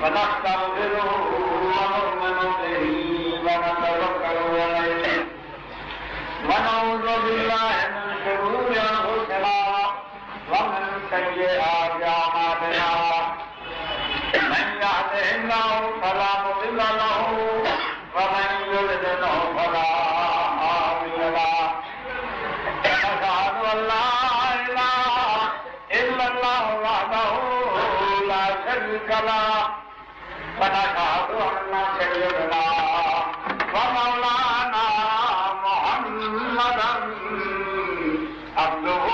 ونستغفره ونؤمن به ونتوكل عليه ونعوذ بالله من شرور أنفسنا ومن سيئات أعمالنا من يهده الله فلا مضل له ومن يضلله فلا هادي له ونشهد أن لا إله إلا الله وحده لا شريك له ونشهد أن سيدنا ومولانا محمدا عبده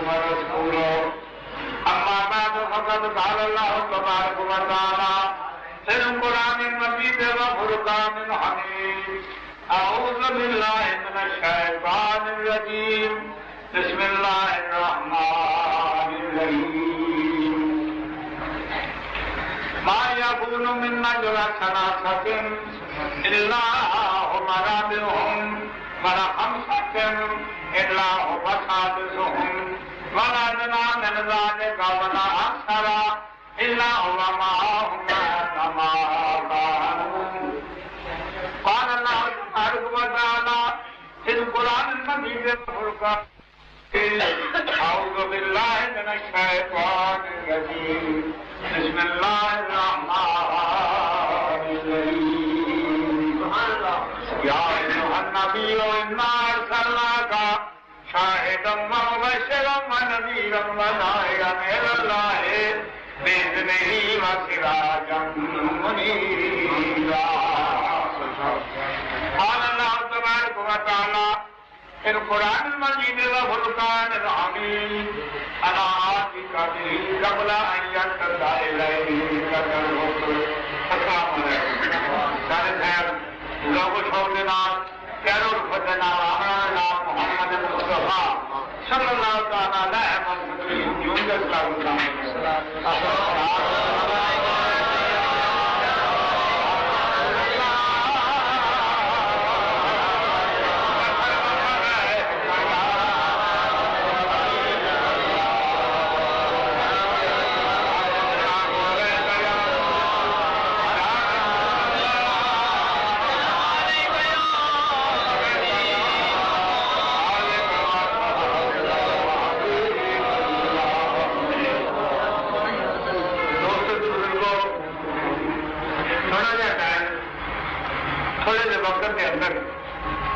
ورسوله أما بعد فقد قال الله تبارك وتعالى في القرآن المجيد وفرقان الحميد أعوذ بالله من الشيطان الرجيم بسم الله الرحمن الرحيم ما يكون من نجوى ثلاثة إلا هم رابعهم ولا خمسة إلا هو سادسهم ولا أدنى من ذلك ولا أكثر إلا هو معهم أينما كانوا قال الله تبارك وتعالى في القرآن المجيد والفرقان أعوذ بالله من الشيطان الرجيم بسم الله الرحمن الرحيم يا أيها النبي إنا أرسلناك شاهدا ومبشرا ونذيرا وداعيا إلى الله بإذنه وسراجا منيرا قال الله تبارك وتعالى في القرآن المجيد والفرقان الحميد أنا آتيك به قبل أن يرتد إليك الرسل السلام علیکم سارے خیر لوگ چھوڑنا کیرو فتنا ہمارا محمد مصطفیٰ صلی اللہ تعالی علیہ وسلم جون کے سلام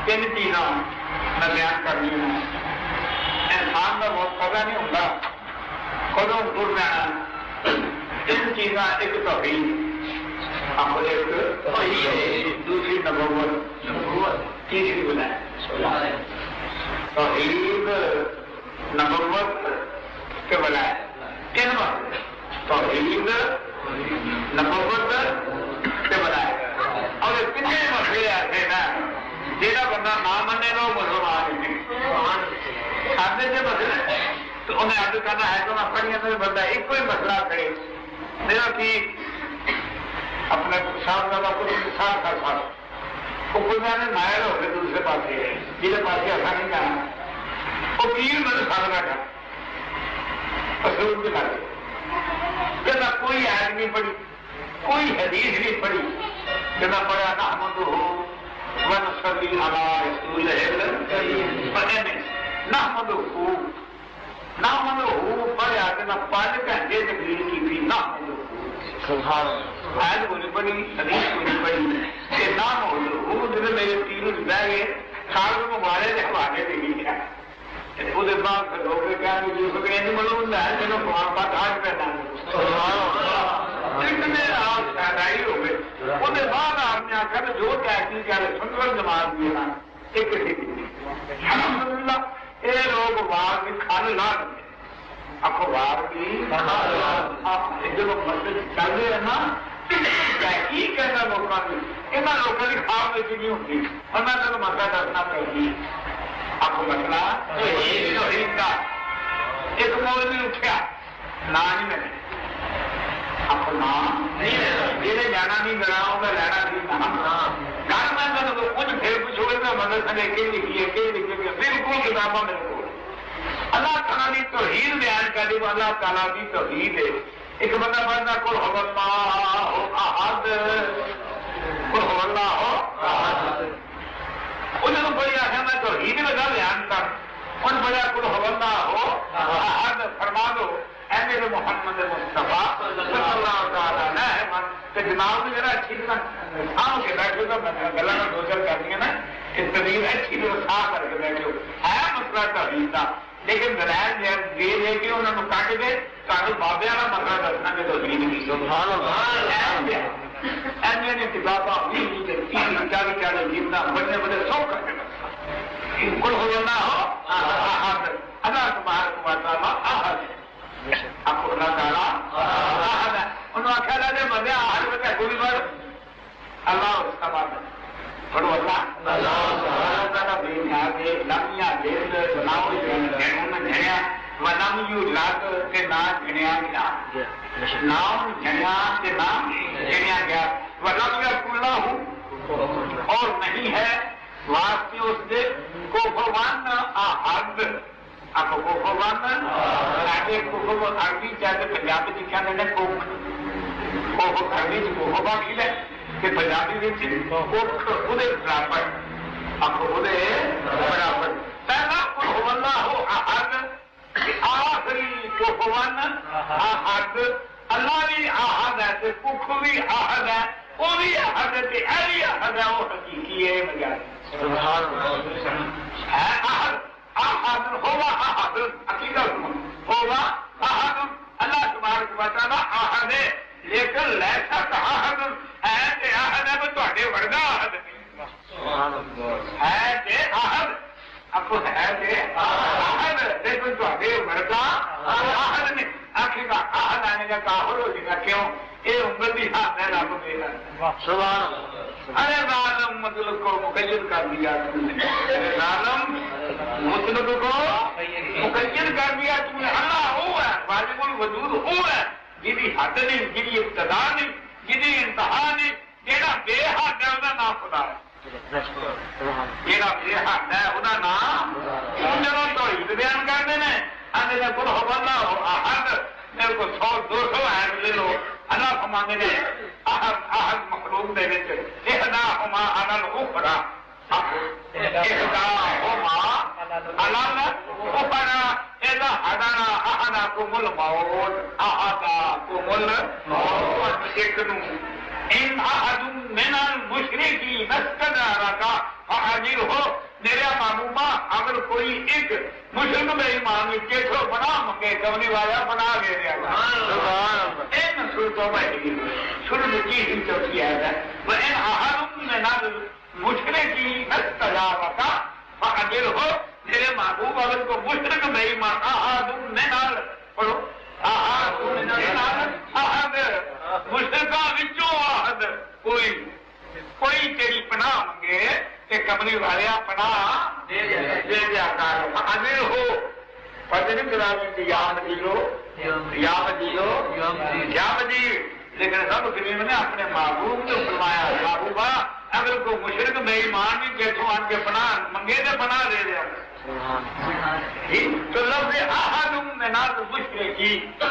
تین چیزاں میں بیان کرنی ہوں انسان کا بہت پتا نہیں ہوتا کدوں دور جانا تین چیزاں ایک توحید دوسری نبوت تیسری بلائے توحید نبوت کے بلائے تین بات توحید نبوت کے بلائے اور کتنے مسئلے ایسے نا جہاں بندہ نہ منے گا وہ مسلمان نہیں سادے سے مسئلہ تو انہیں ارد کرنا ہے تو نہ پڑھیا تو بندہ ایک ہی مسئلہ کرے میرا کہ اپنے ساتھ کا کچھ مثال کر سکتا وہ کوئی میں نے نائر ہو گئے دوسرے پاس جہاں پاس ایسا نہیں جانا وہ پیر میرے ساتھ بیٹھا اصول کے لگے کہ نہ کوئی آیت نہیں پڑھی کوئی حدیث نہیں پڑھی کہ نہ پڑھا نہ احمد ہو ونصلي على رسوله الكريم نحمده پڑھا کہ نہ 5 گھنٹے تقریر کی تھی نحمده سبحان اللہ آیت کو نہیں پڑھی حدیث کو نہیں پڑھی کہ نحمده جنہیں میرے تینوں بہ گئے سال مبارے کے حوالے دے گیا وہ بعد پھر لوگ کہا کہ جو کہ نہیں معلوم ہے جنہوں کو بات آج پیدا سبحان اللہ اتنے آپ شہدائی ہو گئے وہ بعد آپ نے آخر جو تحقیق کر سنور جماعت بھی نا ایک الحمدللہ یہ لوگ وار بھی کھان لا دیں اخبار بھی جب مسجد چل رہے ہیں نا تحقیق کہنا لوگوں کی یہاں لوگوں کی خواب میں نہیں ہوتی اور میں تمہیں مسئلہ دسنا چاہیے آپ کو مسئلہ توحید کا ایک مولوی اٹھیا نہ نہیں میں اپنا جیسے جانا نہیں ملا ہوگا لینا نہیں گھر میں کچھ پھر کچھ ہوئے تو مدرسہ نے کہ لکھیے بالکل کتابوں میرے کو اللہ تعالیٰ کی توحید بیان کر دی اللہ تعالیٰ کی توحید ہے ایک بندہ پڑھنا قل هو اللہ احد، قل هو اللہ احد، انہوں نے بڑی آخر میں توحید لگا بیان کر، ان بڑا قل هو اللہ احد فرما دو اے میرے محمد مصطفیٰ صلی اللہ تعالیٰ علیہ وسلم کہ جناب نے ذرا اچھی طرح آؤ کے بیٹھو تو گلا میں دو چل کرنی ہے نا، اس طریقے اچھی طرح صاف کر کے بیٹھو، ہے مسئلہ توحید کا، لیکن دلائل یہ ہے کہ انہوں نے کٹ کے سانو بابے والا مسئلہ دسنا کہ توحید کی سبحان اللہ ایسے نے کتاباں 20-40 جیتنا بڑے بڑے سو کر کے قل هو اللہ احد، اللہ تبارک و تعالیٰ احد ہے، آپ اللہ تعالیٰ احد ہے، انہوں نے آخیا دے مزے احد میں کہ گولی بڑھ اللہ اس کا بات ہے، پڑھو اللہ اللہ تعالیٰ بے نیاز ہے، لم یلد نہ جھڑیا ولم یولد کہ نہ جھڑیا گیا، نام جھڑیا کہ نہ جھڑیا گیا، ولم یکن لہ اور نہیں ہے واسطے اس کے کوفوان احد، آپ کوفوان آگے کوفو عربی چاہتے پنجابی لکھا دینا کوفو عربی سے کوفوا کی ہے کہ پنجابی میں کوف خودے برابر، آپ خودے برابر، پہلا قل هو اللہ احد، آخری کوفوان احد، اللہ بھی احد ہے، کف بھی احد ہے، وہ بھی احد ہے، ایلی احد ہے، وہ حقیقی ہے مجاز سبحان اللہ ہے احد، احد ہوگا احد، عقیدت ہوگا احد، اللہ تبارک و تعالیٰ احد ہے، لیکن لیسا احد ہے کہ احد ہے تو تھوڑے ورگا احد نہیں ہے کہ احد، اب ہے کہ احد لیکن تھوڑے ورگا احد نہیں، آخر کا احد آنے کا کافر ہو جائے گا، کیوں؟ یہ امتی ہاتھ ہے رب میرا سبحان اللہ، ارے ظالم مطلب کو مقید کر دیا تم نے، ظالم مطلب کو مقید کر دیا تم نے، اللہ ہو ہے واجب الوجود ہو ہے، جدی حد نہیں، جدی ابتدا نہیں، جدی انتہا نہیں، جیڑا بے حد ہے انہا نام خدا ہے، جیڑا بے حد ہے انہا نام، جنہوں توحید بیان کر دینے آنے نے قل هو اللہ احد، میرے کو 100-200 آئے لے لو، اللہ فرمانے نے احد مخلوق دے وچ احداہما علی الاخری، احداہما علی الاخری اذا حضر احدکم الموت، احدکم الموت، ایک نو ان احد من المشرکین استجارک فاجرہ، میرے محبوبہ اگر کوئی ایک مشرک بے ایمان کے تو بنا منگے کونی والا بنا دے دیا گا، ان صورتوں میں شروع کی ہی چوکی ہے وہ ان احد من المشرکین استجارک فاجرہ، میرے محبوب اگر کو مشرک بے ایمان احد من پڑھو احد من احد مشرکہ وچوں احد کوئی تیری پناہ منگے کہ کمری والے پناہ دے دیا کر، حاضر ہو فضل کرامی یا مجیو یا مجیو یا مجیو، لیکن سب کریم نے اپنے محبوب کو فرمایا محبوبہ اگر کوئی مشرک بے ایمان بھی کیسوں آن کے پناہ منگے تو پناہ دے دیا تو لفظ احد من المشرکین،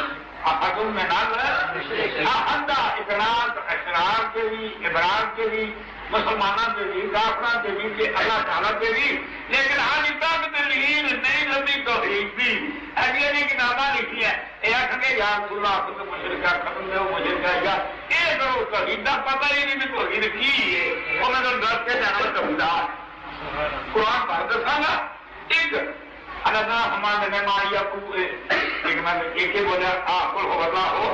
احد من المشرکین، احد اقرار اشرار کے بھی ابرار کے بھی مسلمانوں کے بھی کافروں کے بھی کہ اللہ تعالیٰ کے بھی، لیکن آج تک دلیل نہیں لبھی توحید بھی، ایسی ایسی کتابیں لکھی ہیں یہ آخر کے یا رسول اللہ آپ کو مشرکہ ختم دے مشرکہ یا یہ کرو توحید کا پتہ ہی نہیں بھی توحید کی ہے، وہ میں تو دس کے جانا توحید قرآن پڑھ دساں گا ایک اللہ ہمارے نے ماریا ایک میں ایک ہی بولے قل هو اللہ ہو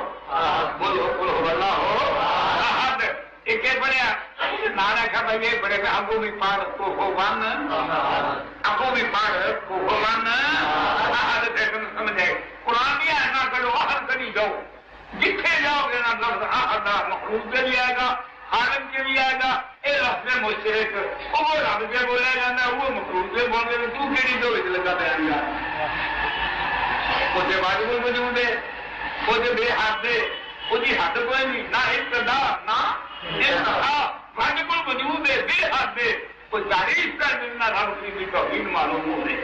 بولو قل هو اللہ ہو احد، ایک ہی بڑھیا نانا کھا بھائی بڑے میں ابو بھی پڑھ کوفوان، ابو بھی پڑھ کوفوان احد تم سمجھے قرآن بھی ہے نہ کرو احد کری جاؤ، جتھے جاؤ گے نا لفظ احد مخلوق کے بھی آئے گا، عالم کے بھی آئے گا، اے لفظ مشرک وہ رب کے بولے جانا وہ مخلوق کے بول گئے تو کیڑی دو وچ لگا پیا گا، وہ تے واجب الوجود ہے، وہ تے بے حد ہے، وہ دی حد کوئی نہیں، نہ ابتدا نہ انتہا، واجب الوجود ہے، بے حد ہے، وہ تعریف کر دینا رب کی توحید معلوم ہو رہے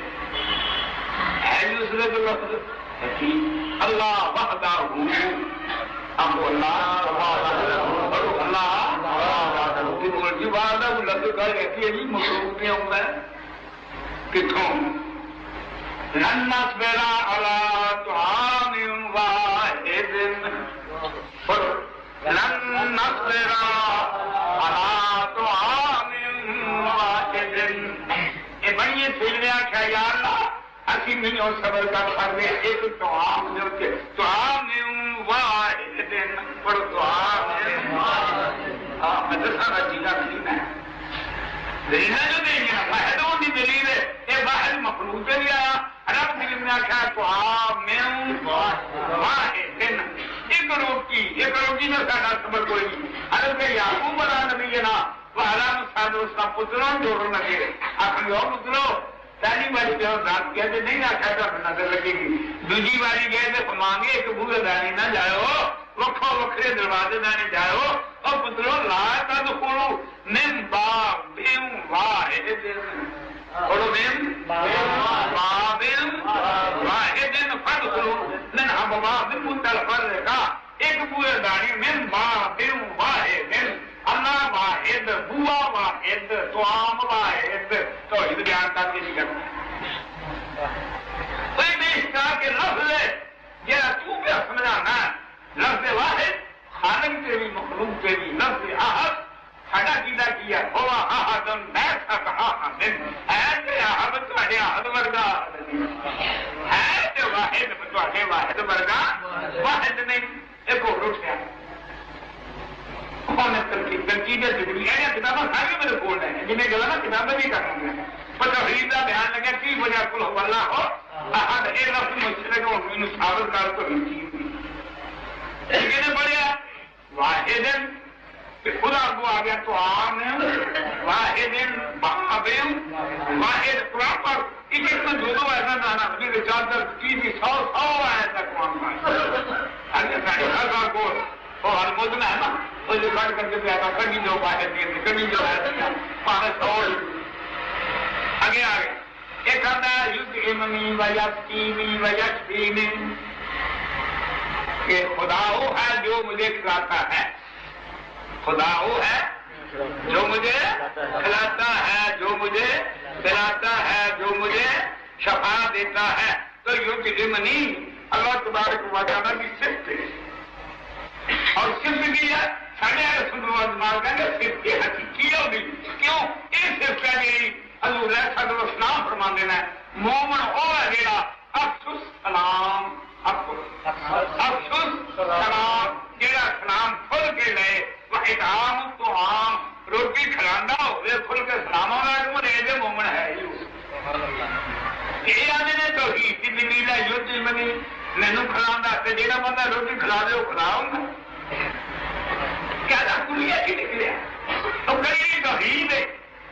ہے دوسرے کو لفظ اللہ وحدہ اب اللہ مرضی بات ہے وہ لفظ گل ایسی ہے جی مخلوق پہ آتا ہے کتوں لن نصبر علی طعام واحد لن نصبر علی طعام واحد یہ بڑی سیلنے آخیا یا اللہ اسی نہیں اور صبر کر سکتے ایک طعام دے طعام واحد پر طعام میں دساں چیزاں کھینا ہے دلیل جو دیں گے واحد وہ دی دلیل ہے یہ واحد مخلوق سے بھی آیا رب دلیل نے آخیا طعام واحد ایک روٹی میں ساڈا صبر کوئی نہیں حضرت یعقوب علیہ نبی نا وعلیٰ مساد اسلام پتروں جوڑوں لگے اپنی اور پتروں پہلی باری جو رات کیا تو نہیں آخیا تو نظر لگے گی دوسری باری گئے تو مانگے ایک بوہے دانی نہ جاؤ وکھو وکھرے دروازے دانی جاؤ اور پتروں لا تدخلوا من باب واحد پڑھو من باب واحد فادخلوا من ابواب مختلفہ ایک بوہے دانی من باب واحد اللہ واحد بوا واحد طعام واحد توحید بیان کر کے نہیں کرنا کوئی بیشتہ کہ لفظ ہے جہاں تو پہ سمجھانا لفظ واحد خالق سے بھی مخلوق سے بھی لفظ احد ساڈا کیدا کیا ہوا احد لیس کاحد ہے کہ احد تہاڈے احد ورگا ہے تے واحد تہاڈے واحد ورگا واحد نہیں ایک اور اٹھیا ترکیب کتابیں ساری میرے کو جنہیں گلا نا کتابیں بھی کرنا پر توحید کا بیان لگا کی وجہ کل ہو اللہ ہو احد اے لفظ مشرک اور مینوں ثابت کر تو لیکن پڑھیا واحد خدا کو آ گیا تو عام واحد باب واحد قرآن پر ایک ایک میں دو ایسا نانا میرے چادر کی بھی 100 ایسا قرآن پر اگر ساڑھے ہزار کو اور المدن ہے نا وہ جو کٹ کر کے پیاتا کبھی جو واحد دیتے کبھی جو ہے پانے 100 آگے آگے ایک آتا ہے یطعمنی ویسقینی ویشفینی کہ خدا وہ ہے جو مجھے کھلاتا ہے خدا وہ ہے جو مجھے کھلاتا ہے جو مجھے پلاتا ہے جو مجھے شفا دیتا ہے تو یطعمنی اللہ تبارک و تعالیٰ کی صفت ہے اور صرف کی ہے ساڑھے دماغ کہیں گے صرف یہ حقیقی ہوگی کیوں یہ صرف ہے کہ حضور صلی اللہ علیہ وسلم فرما دینا ہے مومن وہ ہے جیڑا افسوس سلام افسوس سلام جیڑا سلام کھل کے لے وہ اطعام تو عام روٹی کھلانا ہوئے کھل کے سلام ہونا ہے مومن ہے یہ آنے نے توحید کی دلیل ہے یطعمنی مینو کھلانا تے جیڑا بندہ روٹی کھلا دے وہ کھلاؤں گا کیا کلیا کی نکلیا تو کئی توحید ہے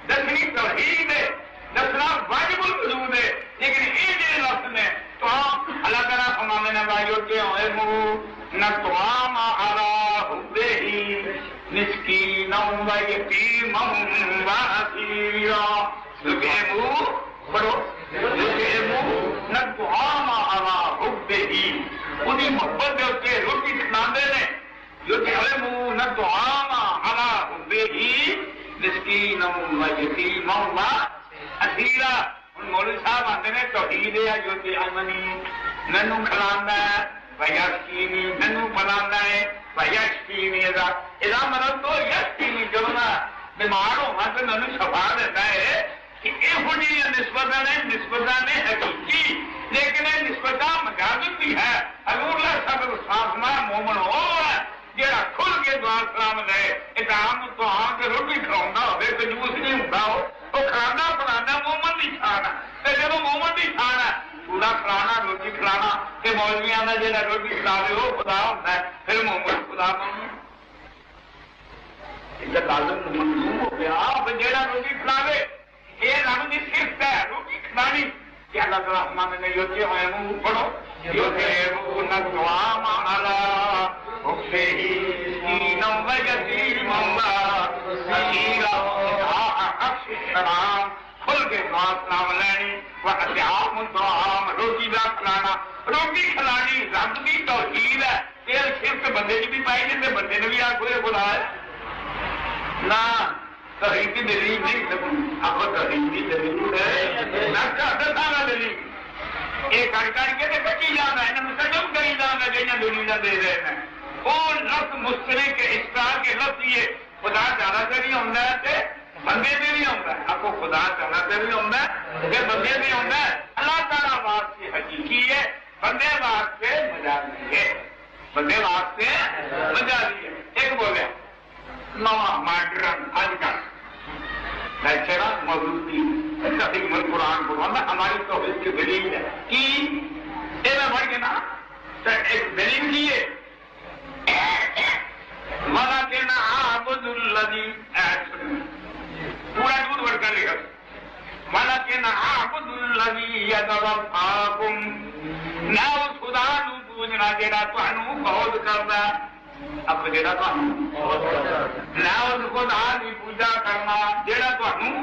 دسنی توحید ہے دسنا واجب الوجود ہے لیکن یہ جو لفظ نے تو اللہ تعالیٰ فرمانے نے بھائیوتے ہوئے نہ طعام علی حبہ مسکینا و یتیما و اسیرا یطعموا پڑھو یطعموا نہ طعام علی حبہ انہی محبت دے کے روٹی کھلاندے نے یطعموا نہ طعام علی حبہ مسکینا و یتیما و اسیرا ہن مولوی صاحب آندے نے توحید ہے یطعمنی مینوں کھلاندا ہے ویشفینی مینوں پلاندا ہے ویشفینی اذا مرض تو یشفینی جو نا بیمار ہوا تو مینوں شفا دیتا ہے کہ یہ جی نسبتاں نے حقیقی لیکن یہ نسبتاں مجازی بھی ہے حضور صلی اللہ علیہ وسلم مومن ہو ہے جہاں کھل کے دعا سلام لے اطعام تو آن کے روٹی کھلاؤں ہوئے کنجوس نہیں ہوتا ہو وہ کھلانا پلانا مومن نہیں کھانا جب مومن نہیں کھانا پورا کھلانا روٹی کھلانا کہ مولویاں نے جہاں روٹی کھلا دے وہ خدا ہوتا ہے پھر مومن خدا بننا لازم منظوم ہو گیا جہاں روٹی کھلا دے یہ رب کی صفت ہے روٹی کھلانی کہ اللہ تعالیٰ ہمارے نے یوتے ہوئے منہ پڑھو یوتے نہ طعام علی حبہ مسکینا و یتیما و اسیرا سلام کھل کے دعا سلام لینی وَأَطْعَامُ الطَّعَامَ روٹی دا کھلانا روٹی کھلانی رب دی توحید ہے یہ صرف بندے کی بھی پائی جاتے بندے نے بھی آخو یہ بلا ہے نہ توحید کی دلیل نہیں آپ توحید کی دلیل ہے نہ سارا دلیل یہ کر کے کٹی جانا ہے ختم کری جانا جہاں دلیل دے رہے ہیں وہ لفظ مشترک اشتراک کے لفظ یہ خدا تعالیٰ سے بھی ہوتا ہے بندے سے بھی ہوتا ہے آپ کو خدا تعالیٰ سے بھی ہوتا ہے بندے سے ہوتا ہے اللہ تعالیٰ واسطے حقیقی ہے بندے واسطے مجازی ہے بندے واسطے مجازی ہے ایک بولے نواں ماڈرن آج کل لیکچر موجودگی تقریباً قرآن پڑھوانا ہماری توحید کی دلیل ہے کہ یہ میں پڑھ کے نا ایک دلیل کی ہے وَلَكِنْ عَابُدُ الَّذِي پورا جھوٹ بڑھ کر لے گا وَلَكِنْ عَابُدُ الَّذِي يَتَوَفَّاكُمْ نہ اس خدا نو پوجنا جیڑا تانوں بہت کردا اب جیڑا تانوں نہ اس خدا دی پوجا کرنا جیڑا تانوں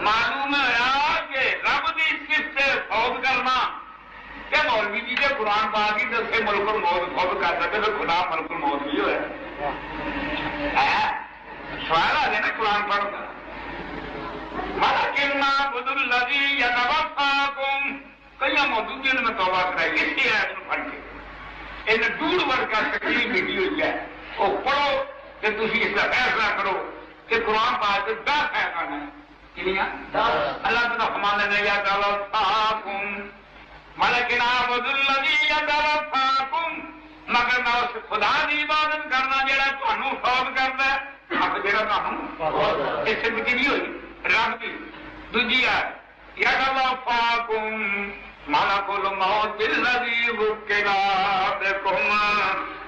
معلوم ہے کہ رب دی صفت فوت کرنا کہ مولوی جی کے قرآن پاک کی دسے ملک الموت فوت کر سکے تو خدا ملک الموت بھی ہوئے سوال آ گیا نا قرآن پڑھ کر وَلَكِنْ نَعْبُدُ الَّذِي يَتَوَفَّاكُمْ کئی موضوع نے میں توبہ کرائی اس کی آیت میں پڑھ کے انہیں ڈوڑ بڑھ کر تکلیف مٹی ہوئی ہے وہ پڑھو کہ تھی اس کا فیصلہ کرو کہ قرآن پاک سے 10 فیصلہ ہے کنیا اللہ تعالیٰ ہمارے نے يَتَوَفَّاكُمْ وَلَكِنْ نَعْبُدُ الَّذِي يَتَوَفَّاكُمْ مگر نہ اس خدا کی عبادت کرنا جڑا تانوں فوت کردا ہے اب جڑا تانوں اس سے مٹی نہیں ہوئی رب کی دوجی ہے يَتَوَفَّاكُمْ مَلَكُ الْمَوْتِ الَّذِي وُكِّلَ بِكُمْ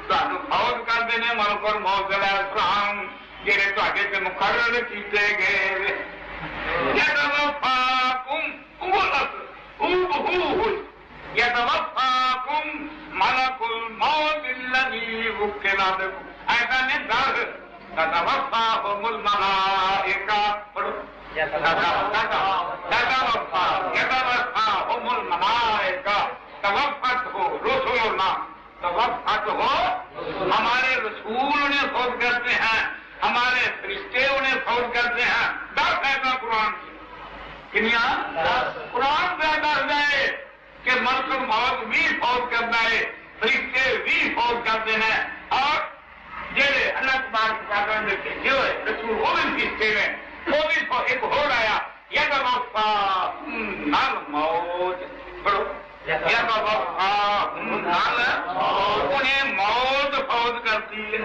تانوں فوت کردے نے ملک الموت علیہ السلام جڑے تواڈے تے مقرر کیتے گئے يَتَوَفَّاكُمْ يَتَوَفَّاكُمْ مَلَكُ الْمَوْتِ الَّذِي وُكِّلَ بِكُمْ ایسا نے در تَتَوَفَّاهُمُ الْمَلَائِكَةُ يَتَوَفَّاهُمُ الْمَلَائِكَةُ توفته رسولنا توفته ہمارے رسول انہیں فوت کرتے ہیں ہمارے فرشتے انہیں فوت کرتے ہیں 10 ایسا قرآن کی کنیا قرآن سے دس جائے کہ ملک الموت بھی فوت کرتا ہے فرشتے بھی فوت کرتے ہیں اور جڑے اللہ تبارک و تعالیٰ نے بھیجے ہوئے رسول وہ بھی فرشتے ہیں وہ بھی ایک ہو رہا يَتَوَفَّاهُمُ الْمَوْتُ پڑھو يَتَوَفَّاهُمُ الْمَوْتُ انہیں موت فوت کرتی ہے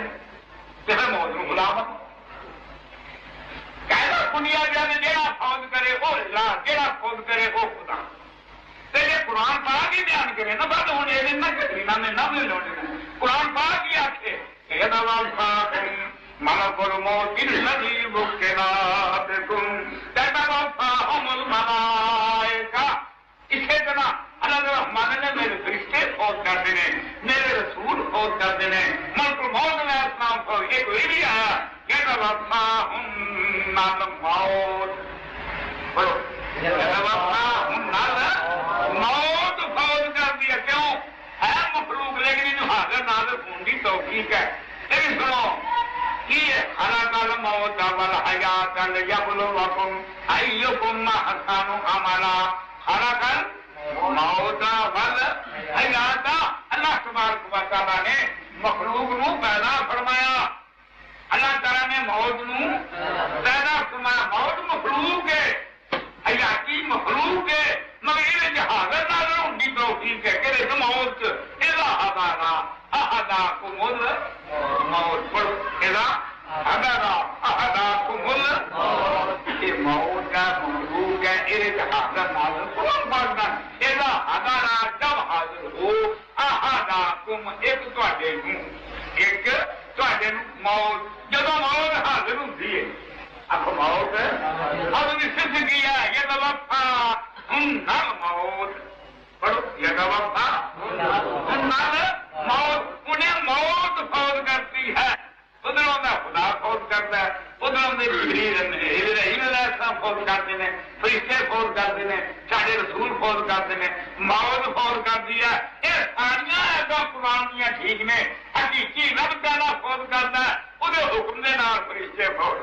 کہتے موت نو غلامت کہنا دنیا جانے جیڑا فوت کرے وہ اللہ جیڑا فوت کرے وہ خدا یہ قرآن پاک ہی بیان کرے نہ بات ہونے نہ کری نہ نہ لوٹے قرآن پاک ہی آکھے کہ يَتَوَفَّاكُمْ مَلَكُ الْمَوْتِ الَّذِي وُكِّلَ بِكُمْ يَتَوَفَّاهُمُ الْمَلَائِكَةُ اسی طرح اللہ الرحمن نے میرے فرشتے فوت کر دینے میرے رسول فوت کر دینے ملک الموت علیہ السلام کو ایک وہی بھی آیا يَتَوَفَّاهُمْ الْمَوْتُ پڑھو يَتَوَفَّاهُمْ موت فوت کر دیا کیوں ہے مخلوق لیکن انہوں حاضر ناظر خون کی توفیق ہے لیکن سنو خلق الموت والحیات لیبلوکم ایکم احسن عملا خلق الموت والحیات اللہ تبارک و تعالیٰ نے مخلوق نو پیدا فرمایا اللہ تعالیٰ نے موت نو پیدا فرمایا موت مخلوق ہے حیاتی مخلوق ہے مگر یہ حاضر ناظر ان کی توفیق ہے کہ موت اذا حضارا احداکم الموت پڑھو اذا حضارا احداکم الموت یہ موت کا مخلوق ہے یہ حاضر ناظر کون پڑھنا اذا حضارا جب حاضر ہو احداکم ایک موت جب موت حاضر ہوتی ہے اب موت اب بھی صرف کیا یہ توفا موت پڑھو یہ توفا موت انہیں موت فوت کرتی ہے ادھر خدا فوت کرتا ہے ادھر جبریل علیہ السلام فوج کرتے ہیں، فرشتے فوج کرتے ہیں، سارے رسول فوج کرتے ہیں، موت فوج کر دیا، یہ ساریا ایسا قرآن ٹھیک نے، حقیقی رب تعالیٰ فوج کرتا ہے، وہ حکم کے نام فرشتے فوج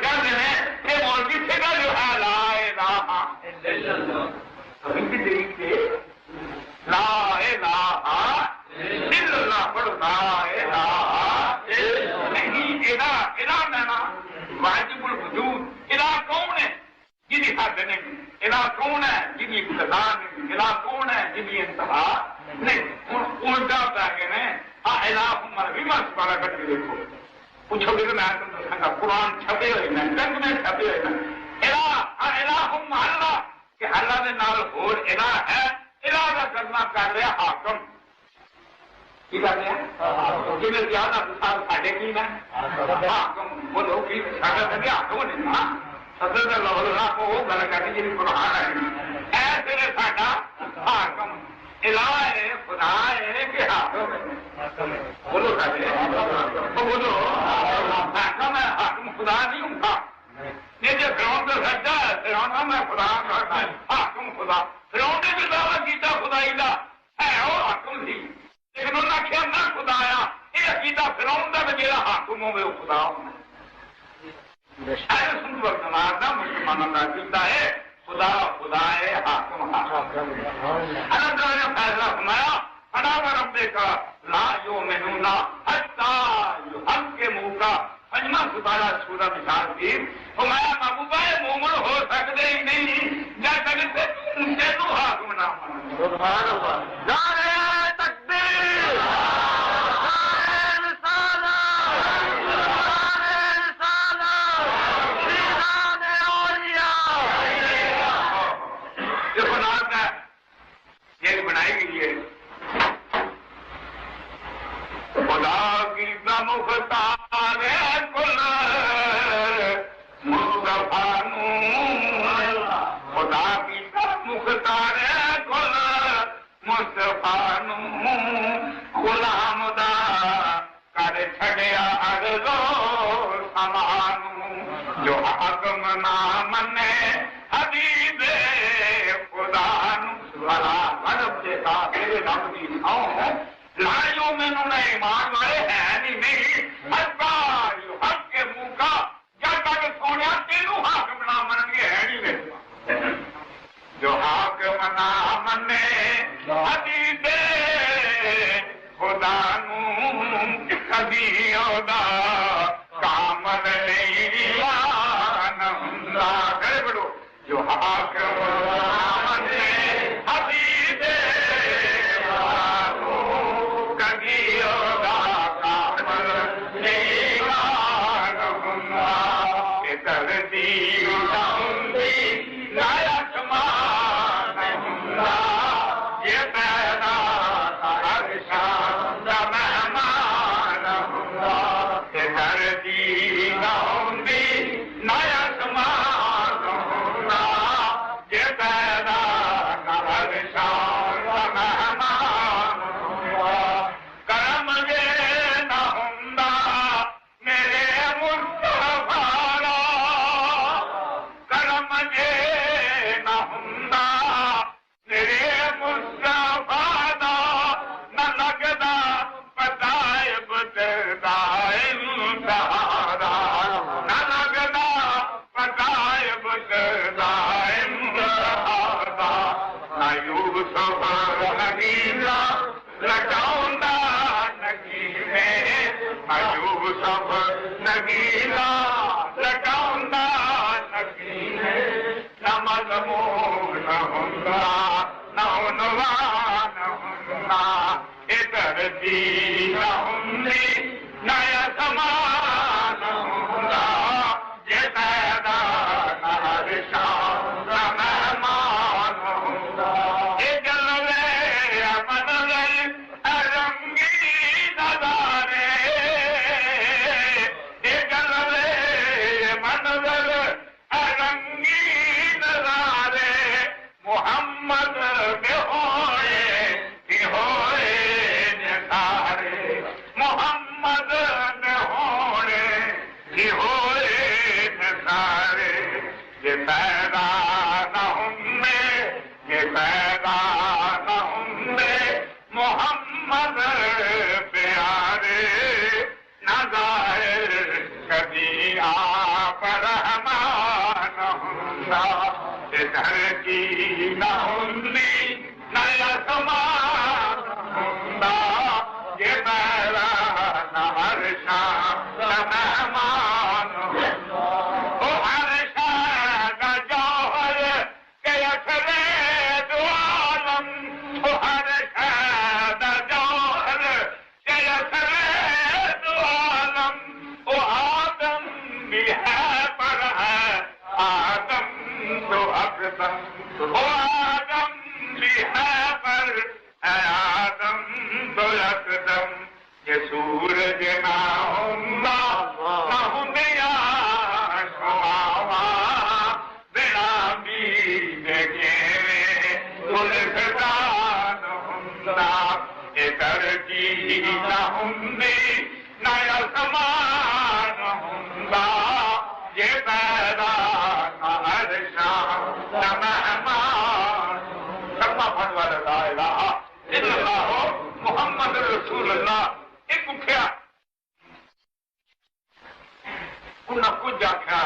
کرتے ہیں کہ مولوی سے کا جو ہے لا الہ الا اللہ، دلیل سے لا الہ الا اللہ پڑھو، لا الہ نہیں، الہ نا واجب الوجود، الہ کون ہے جنی حد نہیں، الہ کون ہے جنی ابتدا نہیں، الہ کون ہے جنی انتہا نہیں، الٹا پہ کہنے الہ عمر بھی مس والا کر کے دیکھو، پوچھو گے تو میں تم دکھاؤں گا، قرآن چھپے ہوئے ہیں، جنگ میں چھپے ہوئے ہیں، الہ اللہ کہ اللہ کے نال ہور الہ ہے، الہ کا کرنا کر رہا حاکم، کی کر رہا جی میں زیادہ مثال ساڈے کی نا حاکم، بولو کی ساڈا تو حاکم نہیں نا، اصل میں اللہ کو وہ گل کرنی جی قرآن ہے، ایسے ساڈا حاکم الہ ہے، خدا ہے کہ حاکم ہے، بولو ساڈے بولو حاکم ہے، حاکم خدا نہیں ہوتا، یہ جو فرعون کا سجدہ ہے، فرعون میں خدا کرتا ہے، حاکم خدا، فرعون نے بھی دعویٰ کیتا خدائی دا ہے، وہ حاکم تھی، لیکن انہوں نے آخیا نہ خدا آیا، یہ عقیدہ فرعون دا بھی جہاں حاکم ہوئے وہ خدا ہونا، ایسے سن وقت مارنا مسلمانوں کا عقیدہ ہے، خدا خدا ہے، حاکم حاکم، اللہ تعالیٰ نے فیصلہ فرمایا فلا وربک لا یؤمنون حتی یحکموک، پنجواں سپارہ سورہ مثال کی، فرمایا محبوبہ مومن ہو سکتے ہی نہیں جب تک تینوں حاکم نہ مانو، سبحان اللہ، نعرہ تکبیر، نعرہ رسالت، نعرہ رسالت، شیران اولیاء، یہ بنات ہے، یہ بنائی گئی ہے خدا کی مختار کل مصطفیٰ نور، خدا کی مختار کل مصطفیٰ نور، غلام دا کر چھڑیا ارضو سمان، جو حکم نہ منے حبیب خدا نور، بھلا غرب کے کافر رب دی سوں لائیوں میں انہوں نے ایمان والے ہیں نہیں، حق کے منہ کا جب تک سونے تینوں حاکم نہ من گے ہے نہیں، جو حاکم نہ منے حبیب خدا نو کبھی اودا کامل نہیں آنندہ، کرے بڑو جو حاکم نہ منے حبیب محمد خدا ادھر کی نہ ہندی نہ آسمان ہندا یہ میرا نہ ہر شام نہ مہمان او ہر شام نہ جوہر کے اثرے دو عالم او ہر شام نہ جوہر کے اثرے دو عالم او آدم بھی ہے پر ہے آدم تو اقدم او آدم بھی ہے پر اے آدم تو اقدم یہ سورج نہ ہوندا نہ ہوندیا شماوا بنا بید گیوے گل خدا نہ ہوندا ادھر کی نہ ہوندی نہ آسمان ہوندا یہ پیدا نہ ہر شام نہ مہمان سرما پڑھ والا لا الہ الا اللہ محمد رسول اللہ ایک اٹھیا انہیں کچھ آخیا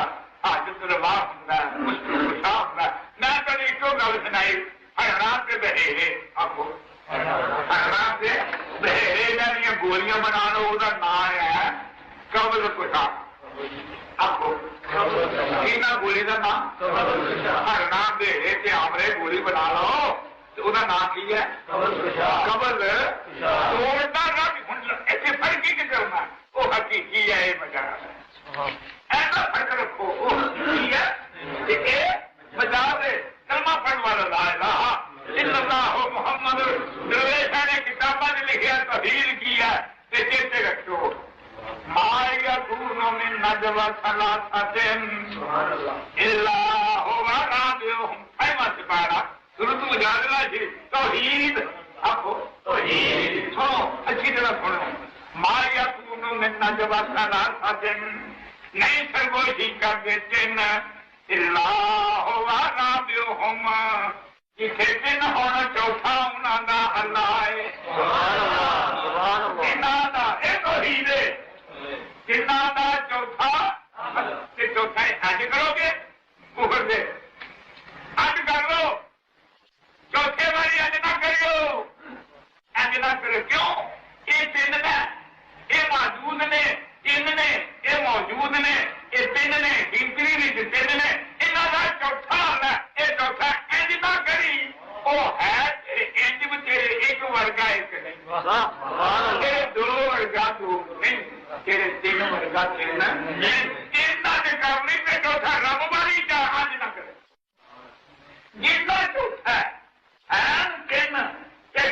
آج رواج ہوں مشکل خوشا ہوں میں کبھی ایک گل سنائی ہرنا سے بہیرے آخو ہرنا سے بہیرے جہاں گولیاں بنا لو وہ نام ہے قبل خوشا آخو گولی کا نام ہرنا بہیرے سے آمرے گولی بنا لو وہ نام کی ہے قبل توڑنا رب ایسے فرق ہی کتنے ہونا وہ حقیقی ہے یہ مجاز ہے ایسا فرق رکھو وہ حقیقی ہے یہ مجاز ہے کلمہ پڑھ والا لا الہ الا اللہ محمد درویشہ نے کتابہ نے لکھیا تحریر کی ہے چیتے رکھو ما یکون من نجوى ثلاثة الا هو رابعهم فیما سپارا سورۃ مجادلہ جی توحید آخو توحید سنو اچھی طرح سنو ما یکون من نجوى ثلاثة نہیں سرگوشی کر دیتے الا هو رابعهم جسے دن ہونا چوتھا انہاں دا اللہ ہے انہاں دا اے توحید ہے کنہاں دا چوتھا کہ چوتھا حج کرو گے کفر دے حج کر لو چوتھے باری اج نہ کریو اج نہ کرو کیوں یہ تین نے یہ موجود نے تین نے یہ موجود نے یہ تین نے گنتری بھی تین نے انہاں دا چوتھا ہے یہ چوتھا اج نہ کری وہ ہے انج تیرے ایک ورگا ایک نہیں تیرے دو ورگا تو نہیں تیرے تین ورگا تین انہاں نے کرنی پہ چوتھا رب باری جا اج نہ کرے جتنا چوتھا ہے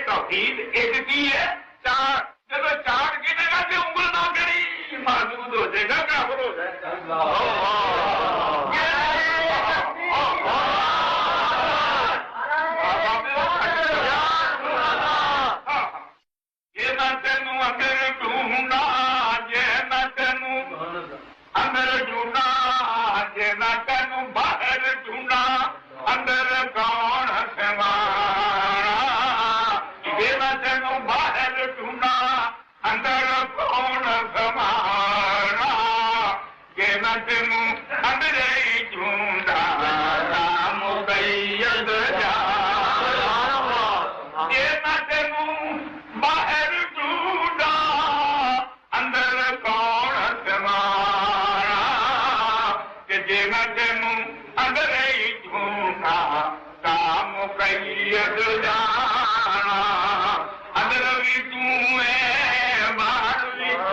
توحید ایک کی ہے چار جب چار گنے گا تو انگل نہ کری محدود ہو جائے گا کافر ہو جائے گا یہ نہ تینوں اندر ڈھونڈا یہ نہ تینوں اندر ڈھونڈا یہ نہ تینوں باہر ڈھونڈا اندر کون سوارا یہ نہ تینوں باہر ڈھونڈا اندر کون سوارا یہ نہ تینوں اندر ہی ڈھونڈا نام قید جا یہ نہ تینوں باہر ڈھونڈا اندر کون سوارا کہ یہ نہ تینوں اندر ہی ڈھونڈا کام قید جانا اندر بھی تو ہے باہر بھی تو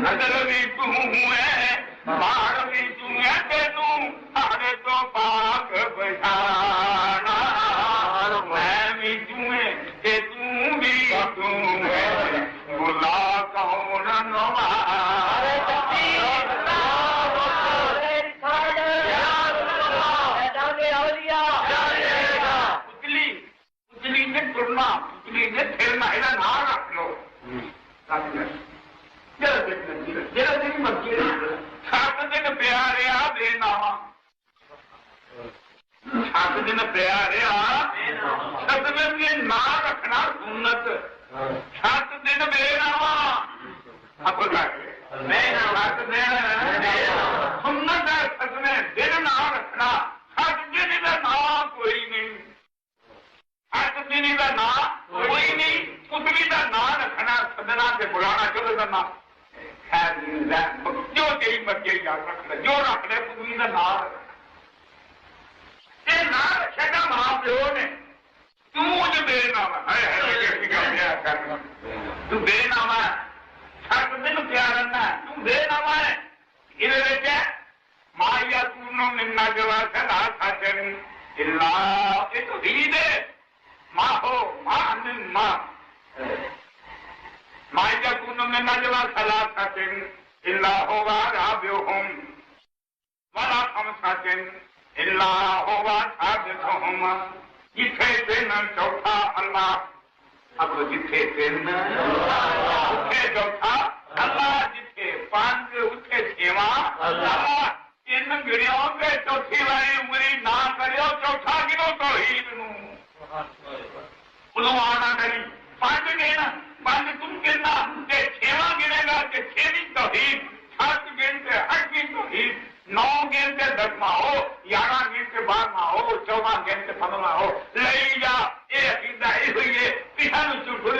اندر بھی تو ہے باہر بھی تو ہے تینوں ہر تو پاک بچانا میں بھی تو ہے کہ تو بھی تو ہے بلا کون نوار پھرنا یہ نام رکھ لو سات دن پیا رہا بے ناواں سات دن پیا رہا ستویں دن نام رکھنا سنت سات دن بے ناواں سات دن سنت پتنی کا نام کوئی نہیں، پتنی کا نام رکھنا سدنا سے بلانا چلو کرنا جو تیری مرضی یاد رکھ لے، جو رکھ لے پتنی کا نام رکھنا نام رکھے گا ماں پیو نے جو بے نام تو بے نام ہے سب تین پیار رہنا تو بے نام ہے یہ ماں یا تم نمنا جوا سلا سچن اللہ یہ تو دید ہے ماں ہو ماں ماں ماں یا تم نمنا جوا سلا سچن اللہ ہوگا رابیو ہوم والا ہم سچن اللہ ہوگا سابقہم جتھے تین چوتھا اللہ اب جتھے تین اتھے چوتھا اللہ جتھے پانچ اتھے چھواں اللہ تین گڑیوں کے چوتھی والی عمری نہ کریو چوتھا گنو توحید نو انہوں آنا نہیں پانچ گنا پانچ تم گننا کہ چھواں گنے گا کہ چھویں توحید سات گنتے آٹھویں توحید نو گن سے 10واں ہو 11 گن سے 12واں ہو 14 گن سے 15واں ہو لئی جا یہ عقیدہ یہ ہوئی ہے پیچھا نو چٹھو